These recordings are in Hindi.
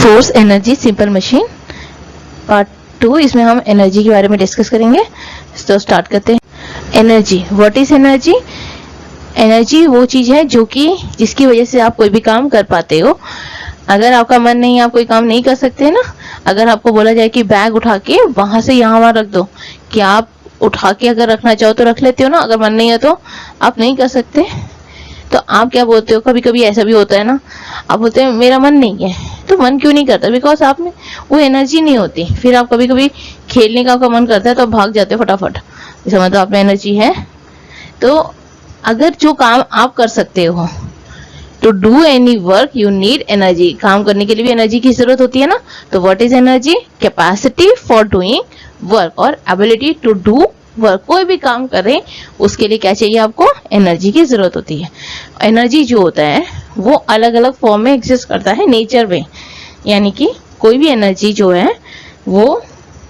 Source energy simple machine part 2, इसमें हम एनर्जी के बारे में डिस्कस करेंगे। तो स्टार्ट करते हैं। Energy, what is energy? Energy वो चीज है जो कि जिसकी वजह से आप कोई भी काम कर पाते हो। अगर आपका मन नहीं, आप कोई काम नहीं कर सकते ना, अगर आपको बोला जाए कि बैग उठा के वहां से वहां रख दो, क्या आप उठा के अगर रखना चाहो तो रख लेते हो ना? अगर मन नहीं है तो आप नहीं कर सकते। तो आप क्या बोलते हो, कभी कभी ऐसा भी होता है ना, आप बोलते हैं मेरा मन नहीं है। तो मन क्यों नहीं करता? बिकॉज आप में वो एनर्जी नहीं होती। फिर आप कभी कभी खेलने का आपका मन करता है तो आप भाग जाते हो फटाफट, इसका मतलब आप में एनर्जी है। तो अगर जो काम आप कर सकते हो, to do any work you need energy, काम करने के लिए भी एनर्जी की जरूरत होती है ना। तो what is energy? Capacity for doing work और एबिलिटी टू डू वर्क। कोई भी काम करें उसके लिए क्या चाहिए आपको? एनर्जी की जरूरत होती है। एनर्जी जो होता है वो अलग अलग फॉर्म में एग्जिस्ट करता है नेचर में, यानी कि कोई भी एनर्जी जो है वो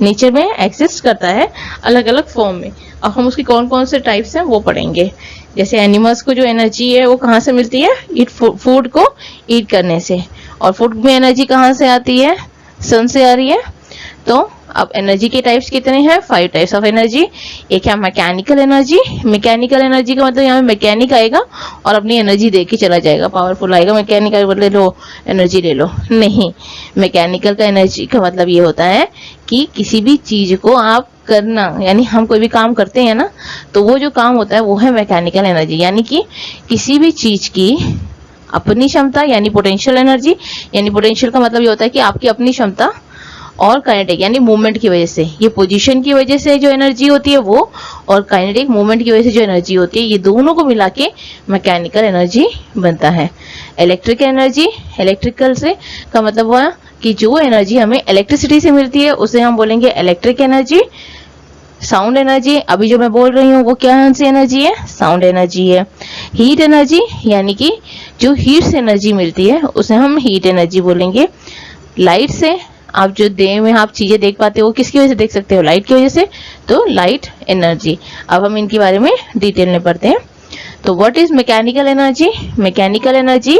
नेचर में एग्जिस्ट करता है अलग अलग फॉर्म में। अब हम उसकी कौन कौन से टाइप्स हैं वो पढ़ेंगे। जैसे एनिमल्स को जो एनर्जी है वो कहाँ से मिलती है? फूड को ईट करने से। और फूड में एनर्जी कहाँ से आती है? सन से आ रही है। तो अब एनर्जी के टाइप्स कितने हैं? 5 टाइप्स ऑफ एनर्जी। एक है मैकेनिकल एनर्जी। मैकेनिकल एनर्जी का मतलब यहाँ मैकेनिक आएगा और अपनी एनर्जी दे के चला जाएगा, पावरफुल आएगा। मैकेनिकल मतलब लो एनर्जी ले लो, नहीं। मैकेनिकल का एनर्जी का मतलब ये होता है कि किसी भी चीज को आप करना, यानी हम कोई भी काम करते हैं ना, तो वो जो काम होता है वो है मैकेनिकल एनर्जी। यानी कि किसी भी चीज की अपनी क्षमता, यानी पोटेंशियल एनर्जी। यानी पोटेंशियल का मतलब ये होता है कि आपकी अपनी क्षमता, और काइनेटिक यानी मूवमेंट की वजह से, ये पोजीशन की वजह से जो एनर्जी होती है वो, और काइनेटिक मूवमेंट की वजह से जो एनर्जी होती है, ये दोनों को मिला के मैकेनिकल एनर्जी बनता है। इलेक्ट्रिक एनर्जी, इलेक्ट्रिकल से का मतलब हुआ कि जो एनर्जी हमें इलेक्ट्रिसिटी से मिलती है उसे हम बोलेंगे इलेक्ट्रिक एनर्जी। साउंड एनर्जी, अभी जो मैं बोल रही हूँ वो क्या सी एनर्जी है? साउंड एनर्जी है। हीट एनर्जी, यानी कि जो हीट से एनर्जी मिलती है उसे हम हीट एनर्जी बोलेंगे। लाइट से, आप जो डे में आप चीजें देख पाते हो किसकी वजह से देख सकते हो? लाइट की वजह से, तो लाइट एनर्जी। अब हम इनके बारे में डिटेल में पढ़ते हैं। तो what is mechanical energy? Mechanical energy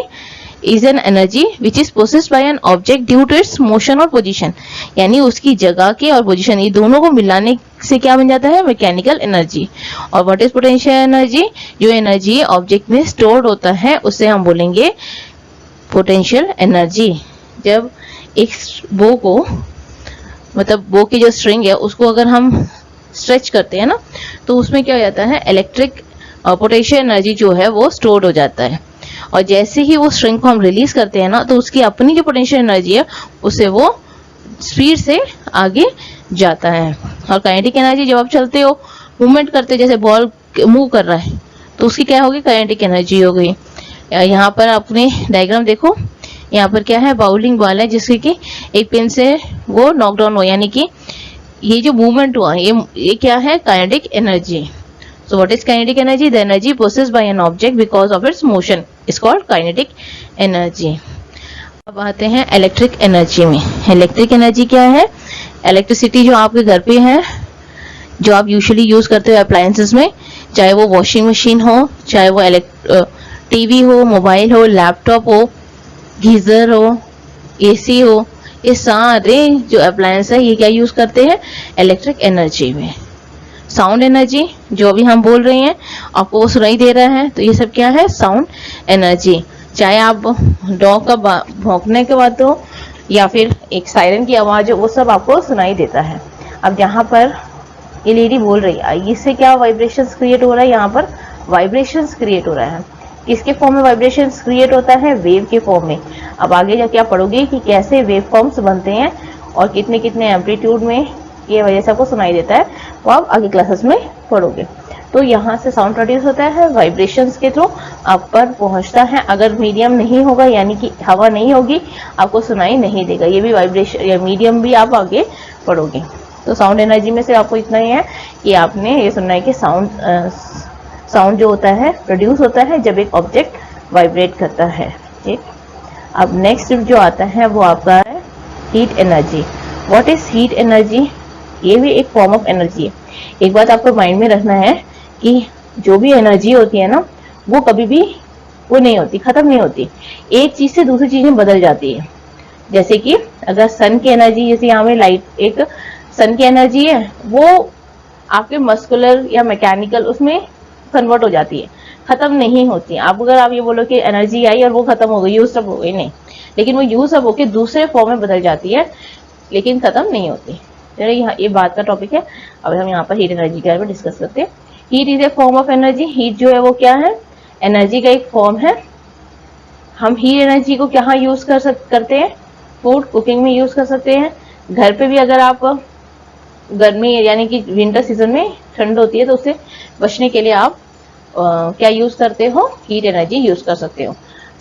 is an energy which is processed by an object due to its motion और पोजीशन। यानी उसकी जगह के और पोजीशन, ये दोनों को मिलाने से क्या बन जाता है? Mechanical energy. और व्हाट इज पोटेंशियल एनर्जी? जो एनर्जी ऑब्जेक्ट में स्टोर्ड होता है उसे हम बोलेंगे पोटेंशियल एनर्जी। जब एक बो को, मतलब बो की जो स्ट्रिंग है उसको अगर हम स्ट्रेच करते हैं ना, तो उसमें क्या हो जाता है? इलेक्ट्रिक पोटेंशियल एनर्जी जो है वो स्टोर्ड हो जाता है। और जैसे ही वो स्ट्रिंग को हम रिलीज करते हैं ना, तो उसकी अपनी जो पोटेंशियल एनर्जी है उससे वो स्पीड से आगे जाता है। और काइनेटिक एनर्जी, जब आप चलते हो, मूवमेंट करते हो, जैसे बॉल मूव कर रहा है, तो उसकी क्या होगी? काइनेटिक एनर्जी हो गई। यहाँ पर अपने डायग्राम देखो, यहाँ पर क्या है? बाउलिंग बॉल है जिसके कि एक पिन से वो नॉकडाउन हो, यानी कि ये जो मूवमेंट हुआ ये क्या है? Kinetic energy. So what is kinetic energy? The energy processed by an object because of its motion is called kinetic energy. अब आते हैं इलेक्ट्रिक एनर्जी में। इलेक्ट्रिक एनर्जी क्या है? इलेक्ट्रिसिटी जो आपके घर पे है, जो आप यूजुअली यूज करते हो अप्लायंसेस में, चाहे वो वॉशिंग मशीन हो, चाहे वो टीवी हो, मोबाइल हो, लैपटॉप हो, गीजर हो, एसी हो, ये सारे जो अप्लायंस है ये क्या यूज करते हैं? इलेक्ट्रिक एनर्जी में। साउंड एनर्जी, जो अभी हम बोल रहे हैं आपको वो सुनाई दे रहा है, तो ये सब क्या है? Sound energy. चाहे आप डॉग का भौंकने के बाद हो या फिर एक सायरन की आवाज हो, वो सब आपको सुनाई देता है। अब जहाँ पर ये लेडी बोल रही है, इससे क्या वाइब्रेशंस क्रिएट हो रहा है? यहाँ पर वाइब्रेशंस क्रिएट हो रहा है। किसके फॉर्म में वाइब्रेशंस क्रिएट होता है? वेव के फॉर्म में। अब आगे जाके आप पढ़ोगे कि कैसे वेव फॉर्म्स बनते हैं और कितने कितने एम्पलीट्यूड में ये वजह से आपको सुनाई देता है, वो आप आगे क्लासेस में पढ़ोगे। तो यहाँ से साउंड प्रोड्यूस होता है वाइब्रेशंस के थ्रू, आप पर पहुंचता है। अगर मीडियम नहीं होगा, यानी कि हवा नहीं होगी, आपको सुनाई नहीं देगा। ये भी वाइब्रेशन या मीडियम भी आप आगे पढ़ोगे। तो साउंड एनर्जी में से आपको इतना ही है कि आपने ये सुनना है कि साउंड जो होता है प्रोड्यूस होता है जब एक ऑब्जेक्ट वाइब्रेट करता है। ठीक, अब नेक्स्ट जो आता है वो आपका है heat energy. What is heat energy? ये भी एक फॉर्म ऑफ एनर्जी है। एक बात आपको माइंड में रखना है कि जो भी एनर्जी होती है ना, वो कभी भी वो नहीं होती, खत्म नहीं होती। एक चीज से दूसरी चीज में बदल जाती है। जैसे कि अगर सन की एनर्जी, जैसे यहाँ में लाइट एक सन की एनर्जी है, वो आपके मस्कुलर या मैकेनिकल उसमें कन्वर्ट हो जाती है, खत्म नहीं होती। आप अगर आप ये बोलो कि एनर्जी आई और वो खत्म हो गई, यूज अप हो गई, नहीं, लेकिन वो यूज अप होकर दूसरे फॉर्म में बदल जाती है, लेकिन खत्म नहीं होती। चलिए यहाँ ये बात का टॉपिक है। अब हम यहाँ पर हीट एनर्जी के बारे में डिस्कस करते हैं। Heat is a form of energy. Heat जो है वो क्या है, एनर्जी का एक फॉर्म है। हम हीट एनर्जी को कहाँ यूज करते हैं, फूड कुकिंग में यूज कर सकते हैं। घर पे भी अगर आप गर्मी यानी कि विंटर सीजन में ठंड होती है तो उससे बचने के लिए आप क्या यूज करते हो, हीट एनर्जी यूज कर सकते हो।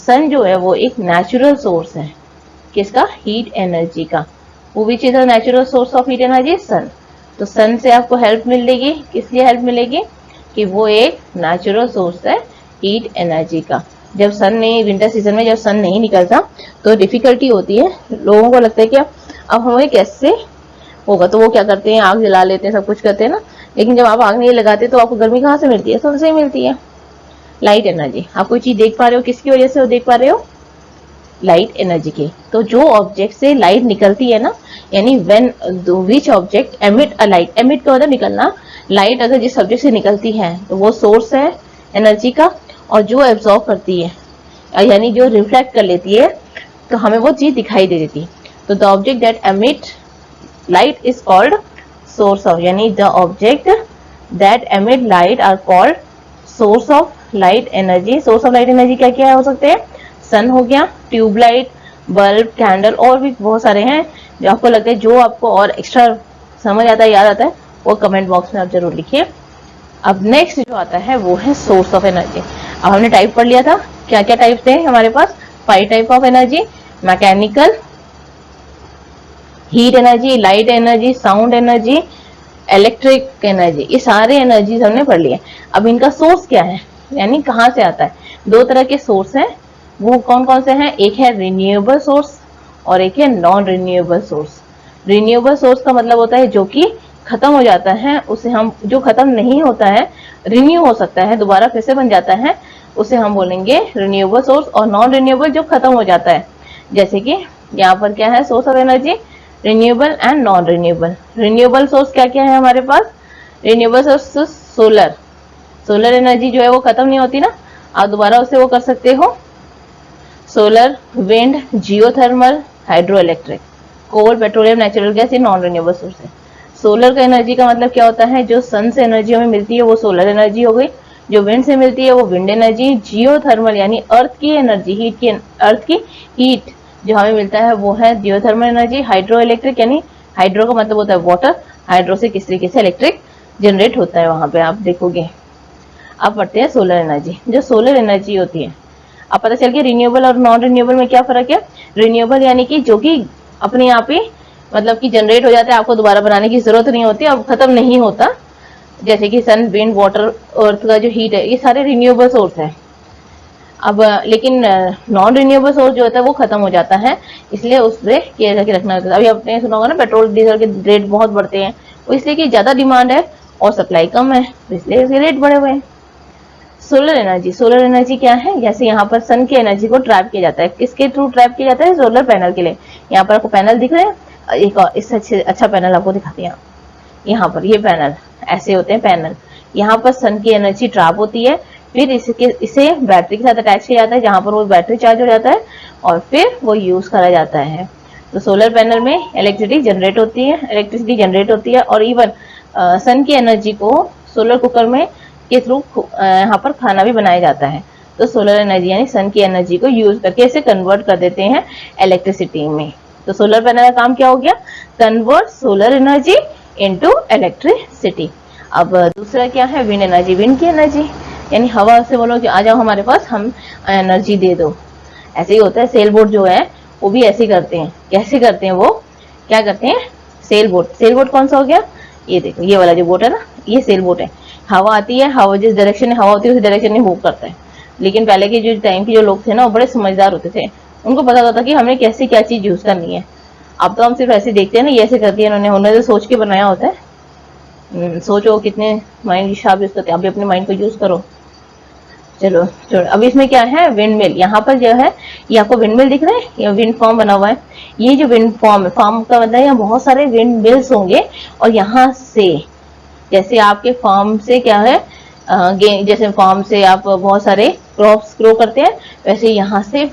सन जो है वो एक नेचुरल सोर्स है, किसका, हीट एनर्जी का। वो which is a natural source of heat energy, sun. तो सन से आपको हेल्प मिलेगी, किस लिए हेल्प मिलेगी, कि वो एक नेचुरल सोर्स है हीट एनर्जी का। जब सन नहीं, विंटर सीजन में जब सन नहीं निकलता तो डिफिकल्टी होती है, लोगों को लगता है कि अब हमें कैसे होगा, तो वो क्या करते हैं, आग जला लेते हैं, सब कुछ करते हैं ना। लेकिन जब आप आग नहीं लगाते तो आपको गर्मी कहाँ से मिलती है, सन से ही मिलती है। लाइट एनर्जी, आप कोई चीज देख पा रहे हो, किसकी वजह से वो देख पा रहे हो, लाइट एनर्जी की। तो जो ऑब्जेक्ट से लाइट निकलती है ना, यानी when which object emit a light, emit का मतलब निकलना, लाइट अगर जिस ऑब्जेक्ट से निकलती है तो वो सोर्स है एनर्जी का, और जो एब्जॉर्ब करती है यानी जो रिफ्लेक्ट कर लेती है तो हमें वो चीज दिखाई दे देती है। तो the object that emit light is called source of, यानी the object that emit light are called source of light energy। source of light energy क्या क्या हो सकते हैं, सन हो गया, ट्यूबलाइट, बल्ब, कैंडल, और भी बहुत सारे हैं जो आपको लगता है, जो आपको और एक्स्ट्रा समझ आता है, याद आता है, वो कमेंट बॉक्स में आप जरूर लिखिए। अब नेक्स्ट जो आता है वो है सोर्स ऑफ एनर्जी। अब हमने टाइप पढ़ लिया था, क्या क्या टाइप थे हमारे पास, 5 type of energy, mechanical, heat energy, light energy, sound energy, electric energy, ये सारे एनर्जीज हमने पढ़ लिए। अब इनका सोर्स क्या है, यानी कहाँ से आता है। 2 तरह के सोर्स हैं, वो कौन कौन से हैं, एक है रिन्यूएबल सोर्स और एक है non renewable source. Renewable source का मतलब होता है जो कि खत्म हो जाता है, उसे हम, जो खत्म नहीं होता है, रिन्यू हो सकता है, दोबारा फिर से बन जाता है, उसे हम बोलेंगे रिन्यूएबल सोर्स। और नॉन रिन्यूएबल जो खत्म हो जाता है, जैसे कि यहाँ पर क्या है, source of energy, renewable and non renewable. Renewable source क्या क्या है हमारे पास, renewable source solar, solar energy जो है वो खत्म नहीं होती ना, आप दोबारा उसे वो कर सकते हो, solar, wind, geothermal, hydro electric, coal, petroleum, natural gas, ये नॉन रिन्यूएबल सोर्स है। सोलर का एनर्जी का मतलब क्या होता है, जो सन से एनर्जी हमें मिलती है वो सोलर एनर्जी हो गई, जो विंड से मिलती है वो विंड एनर्जी, जियोथर्मल यानी अर्थ की एनर्जी, हीट की, अर्थ की हीट जो हमें मिलता है वो है जियोथर्मल एनर्जी, हाइड्रो इलेक्ट्रिक यानी हाइड्रो का मतलब होता है वाटर, हाइड्रो से किस तरीके से इलेक्ट्रिक जनरेट होता है, वहां पे आप देखोगे। अब पढ़ते हैं सोलर एनर्जी। जो सोलर एनर्जी होती है, अब पता चल गया रिन्यूएबल और नॉन रिन्यूएबल में क्या फर्क है। रिन्यूएबल यानी कि जो कि अपने आप ही मतलब कि जनरेट हो जाता है, आपको दोबारा बनाने की जरूरत नहीं होती, अब खत्म नहीं होता, जैसे कि सन, विंड, वाटर, अर्थ का जो हीट है, ये सारे रिन्यूएबल सोर्स है। अब लेकिन नॉन रिन्यूएबल सोर्स जो होता है वो खत्म हो जाता है, इसलिए उससे केयर करके रखना होता है। अभी आपने सुना होगा ना, पेट्रोल डीजल के रेट बहुत बढ़ते हैं, वो इसलिए कि ज्यादा डिमांड है और सप्लाई कम है, तो इसलिए इसके रेट बढ़े हुए हैं। सोलर एनर्जी, सोलर एनर्जी क्या है, जैसे यहाँ पर सन की एनर्जी को ट्रैप किया जाता है, किसके थ्रू ट्रैप किया जाता है, सोलर पैनल के लिए। यहाँ पर आपको पैनल दिख रहे हैं, एक और इससे अच्छा पैनल आपको दिखाते हैं, यहाँ पर ये पैनल ऐसे होते हैं पैनल, यहाँ पर सन की एनर्जी ट्रैप होती है, फिर इसे बैटरी के साथ अटैच किया जाता है, जहां पर वो बैटरी चार्ज हो जाता है और फिर वो यूज करा जाता है। तो सोलर पैनल में इलेक्ट्रिसिटी जनरेट होती है, और इवन सन की एनर्जी को सोलर कुकर में के थ्रू यहाँ पर खाना भी बनाया जाता है। तो सोलर एनर्जी यानी सन की एनर्जी को यूज करके इसे कन्वर्ट कर देते हैं इलेक्ट्रिसिटी में। तो सोलर पैनल का काम क्या हो गया, convert solar energy into electricity. अब दूसरा क्या है, विंड एनर्जी। विंड की एनर्जी यानी हवा से बोलो कि आ जाओ हमारे पास, हम एनर्जी दे दो, ऐसे ही होता है। सेल बोट जो है वो भी ऐसे करते हैं, कैसे करते हैं, वो क्या करते हैं, सेल बोट कौन सा हो गया, ये देखो, ये वाला जो बोट है ना, ये सेल बोट है। हवा आती है, हवा जिस डायरेक्शन में हवा होती है उस डायरेक्शन में मूव करता है। लेकिन पहले के जो टाइम के जो लोग थे ना, वो बड़े समझदार होते थे, उनको पता होता था कि हमें कैसे क्या चीज यूज करनी है। अब तो हम सिर्फ ऐसे देखते हैं ना, ये ऐसे करती है, उन्होंने सोच के बनाया होता है। सोचो कितने माइंड की शार्प यूज करते हैं, आप भी अपने माइंड को यूज करो। चलो छोड़ो। अब इसमें क्या है, विंड मिल। यहाँ पर जो है ये आपको विंड मिल दिख रहा है, ये विंड फार्म बना हुआ है। ये जो विंड फार्म है, फार्म का मतलब यहाँ बहुत सारे विंड मिल्स होंगे और यहाँ से जैसे आपके फार्म से क्या है, जैसे फार्म से आप बहुत सारे क्रॉप्स ग्रो करते हैं, वैसे यहाँ से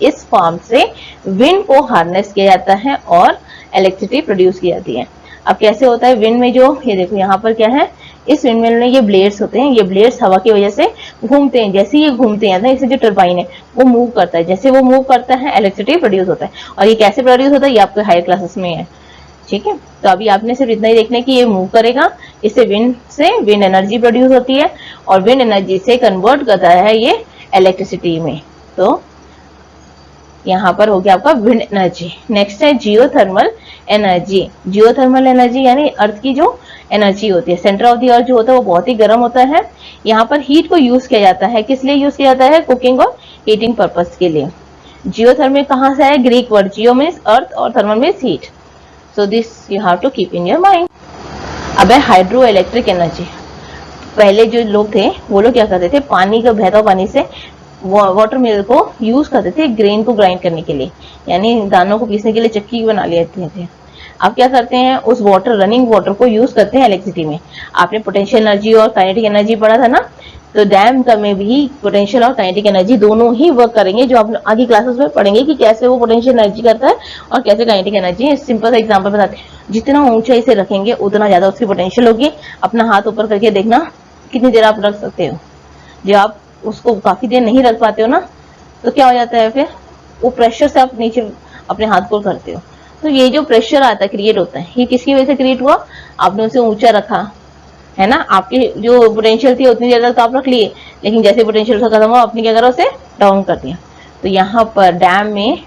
इस फार्म से विंड को हार्नेस किया जाता है और इलेक्ट्रिसिटी प्रोड्यूस की जाती है। अब कैसे होता है विंड में, जो ये देखो यहाँ पर क्या है, इस विंड मिल में ये ब्लेड्स होते हैं, ये ब्लेड्स हवा की वजह से घूमते हैं। जैसे ये घूमते हैं ना, इससे जो टरबाइन है वो मूव करता है, जैसे वो मूव करता है इलेक्ट्रिसिटी प्रोड्यूस होता है। और ये कैसे प्रोड्यूस होता है, ये आपके हायर क्लासेस में है, ठीक है। तो अभी आपने सिर्फ इतना ही देखना है कि ये मूव करेगा, इससे विंड एनर्जी प्रोड्यूस होती है और विंड एनर्जी से कन्वर्ट करता है ये इलेक्ट्रिसिटी में। तो यहाँ पर हो गया आपका विंड एनर्जी। नेक्स्ट है जियोथर्मल एनर्जी। जियोथर्मल एनर्जी यानी अर्थ की जो एनर्जी होती है, सेंटर ऑफ द अर्थ जो होता है वो बहुत ही गर्म होता है। यहाँ पर हीट को यूज किया जाता है, किस लिए यूज किया जाता है, कुकिंग और हीटिंग पर्पस के लिए। जियोथर्मल कहाँ से है, Greek word, geo means earth और thermal means heat. So this you have to keep in your mind. अब है हाइड्रो इलेक्ट्रिक एनर्जी। पहले जो लोग थे वो लोग क्या करते थे, पानी का बहता हुआ पानी से वाटर मिल को यूज करते थे ग्रेन को ग्राइंड करने के लिए, यानी दानों को पीसने के लिए चक्की बना लेते थे। अब क्या करते हैं, उस वाटर, रनिंग वाटर को यूज करते हैं इलेक्ट्रिसिटी में। आपने पोटेंशियल एनर्जी और काइनेटिक एनर्जी पढ़ा था ना, तो डैम का में भी पोटेंशियल और काइनेटिक एनर्जी दोनों ही वर्क करेंगे, जो आप आगे क्लासेस में पढ़ेंगे कि कैसे वो पोटेंशियल एनर्जी करता है और कैसे काइनेटिक एनर्जी। सिंपल सा एग्जांपल बताते हैं, जितना ऊंचाई से रखेंगे उतना ज्यादा उसकी पोटेंशियल होगी। अपना हाथ ऊपर करके देखना कितनी देर आप रख सकते हो। जब आप उसको काफी देर नहीं रख पाते हो ना, तो क्या हो जाता है, फिर वो प्रेशर से आप नीचे अपने हाथ को करते हो, तो ये जो प्रेशर आता है, क्रिएट होता है, ये किसकी वजह से क्रिएट हुआ, आपने उसे ऊंचा रखा है ना। आपकी जो पोटेंशियल थी उतनी देर तक तो आप रख लिए, लेकिन जैसे पोटेंशियल उसका खत्म हुआ, आपने क्या करा, उसे डाउन कर दिया। तो यहाँ पर डैम में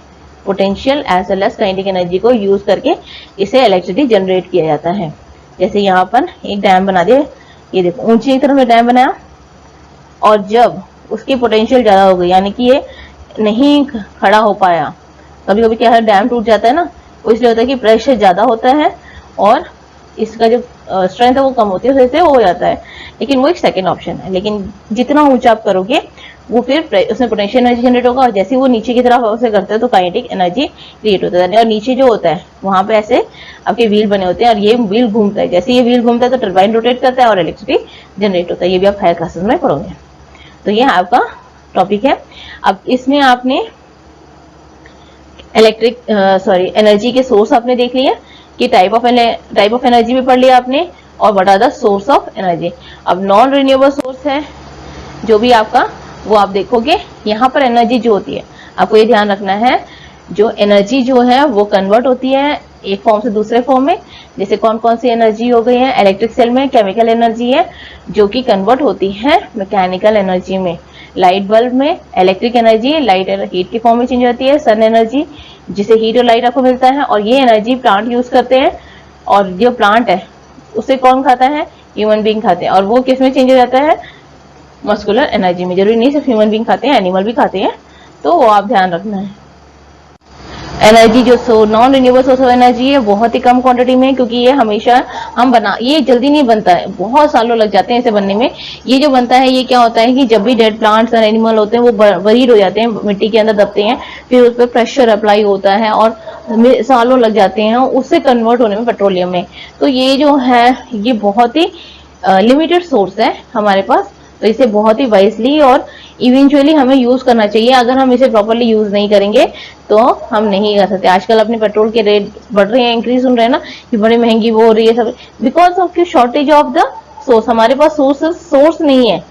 potential as well as kinetic energy को यूज करके इसे इलेक्ट्रिसिटी जनरेट किया जाता है। जैसे यहाँ पर एक डैम बना दिया, ये देखो ऊंची तरफ में डैम बनाया, और जब उसकी पोटेंशियल ज्यादा हो गई, यानी कि ये नहीं खड़ा हो पाया, कभी कभी क्या है डैम टूट जाता है ना, वो इसलिए होता है कि प्रेशर ज्यादा होता है और इसका जो स्ट्रेंथ है वो कम होती है, उस वजह से वो हो जाता है। लेकिन वो एक सेकंड ऑप्शन है, लेकिन जितना ऊंचा आप करोगे वो फिर उसमें पोटेंशियल एनर्जी जनरेट होगा, और जैसे वो नीचे की तरफ उसे करते हैं तो काइनेटिक एनर्जी क्रिएट होता है। और नीचे जो होता है वहां पे ऐसे आपके व्हील बने होते हैं, और ये व्हील घूमता है, जैसे ये व्हील घूमता है तो टरबाइन रोटेट करता है और इलेक्ट्रिसिटी जनरेट होता है। ये भी आप हायर क्लासेस में पढ़ोगे। तो ये आपका टॉपिक है। अब इसमें आपने एनर्जी के सोर्स आपने देख लिया कि टाइप ऑफ एनर्जी भी पढ़ लिया आपने, और what are the source of energy. अब नॉन रिन्यूएबल सोर्स है जो भी आपका, वो आप देखोगे। यहाँ पर एनर्जी जो होती है, आपको ये ध्यान रखना है, जो एनर्जी जो है वो कन्वर्ट होती है एक फॉर्म से दूसरे फॉर्म में। जैसे कौन कौन सी एनर्जी हो गई है, इलेक्ट्रिक सेल में केमिकल एनर्जी है जो कि कन्वर्ट होती है मैकेनिकल एनर्जी में। लाइट बल्ब में इलेक्ट्रिक एनर्जी लाइट हीट की फॉर्म में चेंज होती है। सन एनर्जी जिसे हीट और लाइट आपको मिलता है, और ये एनर्जी प्लांट यूज करते हैं, और जो प्लांट है उसे कौन खाता है, ह्यूमन बीइंग खाते हैं। और वो किस में चेंज हो जाता है, मस्कुलर एनर्जी में। जरूरी नहीं सिर्फ ह्यूमन बीइंग खाते हैं, एनिमल भी खाते हैं, तो वो आप ध्यान रखना है। एनर्जी जो non renewable source of energy है बहुत ही कम क्वांटिटी में, क्योंकि ये हमेशा ये जल्दी नहीं बनता है, बहुत सालों लग जाते हैं इसे बनने में। ये जो बनता है ये क्या होता है कि जब भी डेड प्लांट्स और एनिमल होते हैं वो बरीड हो जाते हैं, मिट्टी के अंदर दबते हैं, फिर उस पर प्रेशर अप्लाई होता है और सालों लग जाते हैं उससे कन्वर्ट होने में पेट्रोलियम में। तो ये जो है ये बहुत ही लिमिटेड सोर्स है हमारे पास, तो इसे बहुत ही वाइजली और इवेंचुअली हमें यूज करना चाहिए। अगर हम इसे प्रॉपरली यूज नहीं करेंगे तो हम नहीं कर सकते। आजकल अपने पेट्रोल के रेट बढ़ रहे हैं, इंक्रीज सुन रहे हैं ना, कि बड़ी महंगी वो हो रही है सब, because of shortage of the source. हमारे पास सोर्स नहीं है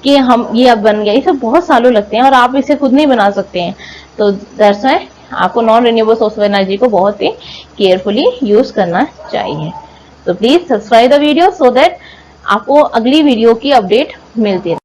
कि हम ये अब बन गया, इसे बहुत सालों लगते हैं और आप इसे खुद नहीं बना सकते हैं। तो दैट्स व्हाई आपको non renewable source of energy को बहुत ही केयरफुली यूज करना चाहिए। तो please subscribe the video so that आपको अगली वीडियो की अपडेट मिलती है।